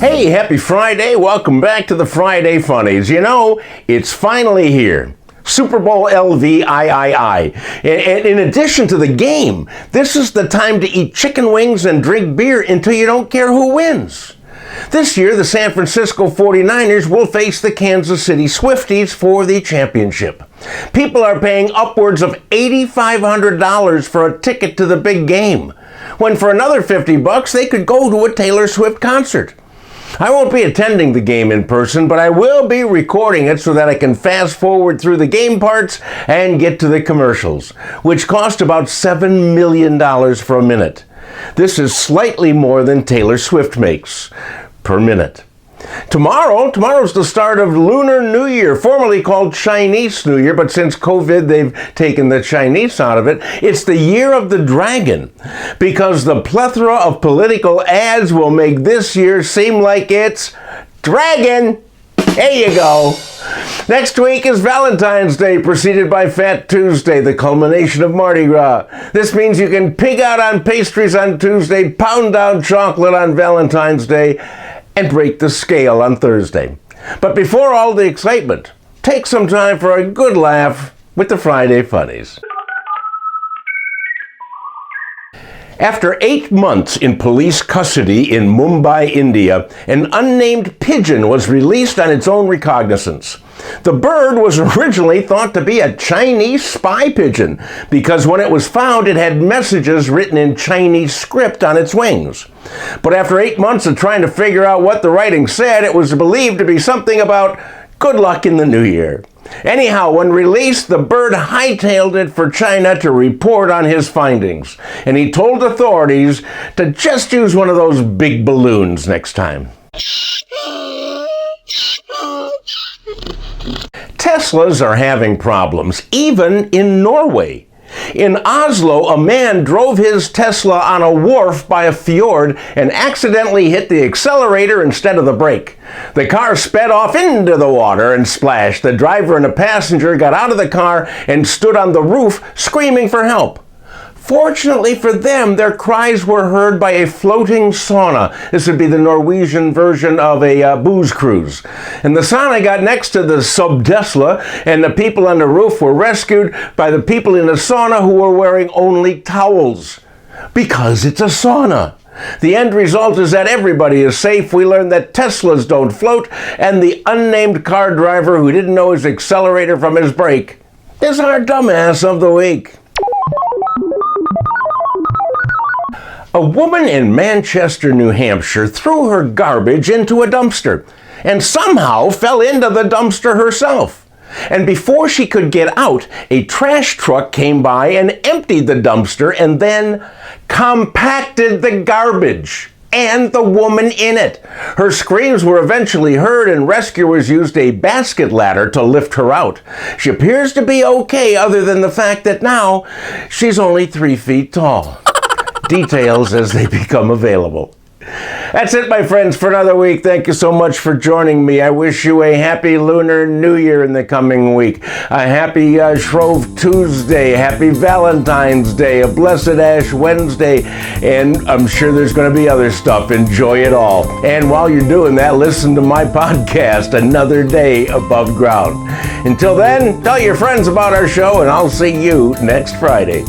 Hey, happy Friday. Welcome back to the Friday Funnies. You know, it's finally here. Super Bowl LVIII. And in addition to the game, this is the time to eat chicken wings and drink beer until you don't care who wins. This year, the San Francisco 49ers will face the Kansas City Swifties for the championship. People are paying upwards of $8,500 for a ticket to the big game, when for another $50 they could go to a Taylor Swift concert. I won't be attending the game in person, but I will be recording it so that I can fast forward through the game parts and get to the commercials, which cost about $7 million for a minute. This is slightly more than Taylor Swift makes per minute. Tomorrow's the start of Lunar New Year, formerly called Chinese New Year, but since COVID they've taken the Chinese out of it. It's the year of the dragon, because the plethora of political ads will make this year seem like it's dragon. There you go. Next week is Valentine's Day, preceded by Fat Tuesday, the culmination of Mardi Gras. This means you can pig out on pastries on Tuesday, pound down chocolate on Valentine's Day, and break the scale on Thursday. But before all the excitement, take some time for a good laugh with the Friday Funnies. After 8 months in police custody in Mumbai, India, an unnamed pigeon was released on its own recognizance. The bird was originally thought to be a Chinese spy pigeon because when it was found, it had messages written in Chinese script on its wings. But after 8 months of trying to figure out what the writing said, it was believed to be something about good luck in the new year. Anyhow, when released, the bird hightailed it for China to report on his findings, and he told authorities to just use one of those big balloons next time. Teslas are having problems, even in Norway. In Oslo, a man drove his Tesla on a wharf by a fjord and accidentally hit the accelerator instead of the brake. The car sped off into the water and splashed. The driver and a passenger got out of the car and stood on the roof screaming for help. Fortunately for them, their cries were heard by a floating sauna. This would be the Norwegian version of a booze cruise. And the sauna got next to the sub-Tesla, and the people on the roof were rescued by the people in the sauna who were wearing only towels. Because it's a sauna. The end result is that everybody is safe. We learned that Teslas don't float, and the unnamed car driver who didn't know his accelerator from his brake is our dumbass of the week. A woman in Manchester, New Hampshire threw her garbage into a dumpster and somehow fell into the dumpster herself. And before she could get out, a trash truck came by and emptied the dumpster and then compacted the garbage and the woman in it. Her screams were eventually heard and rescuers used a basket ladder to lift her out. She appears to be okay, other than the fact that now she's only 3 feet tall. Details as they become available. That's it, my friends, for another week. Thank you so much for joining me. I wish you a happy Lunar New Year in the coming week, a happy Shrove Tuesday, happy Valentine's Day, a blessed Ash Wednesday, and I'm sure there's going to be other stuff. Enjoy it all. And while you're doing that, listen to my podcast, Another Day Above Ground. Until then, tell your friends about our show, and I'll see you next Friday.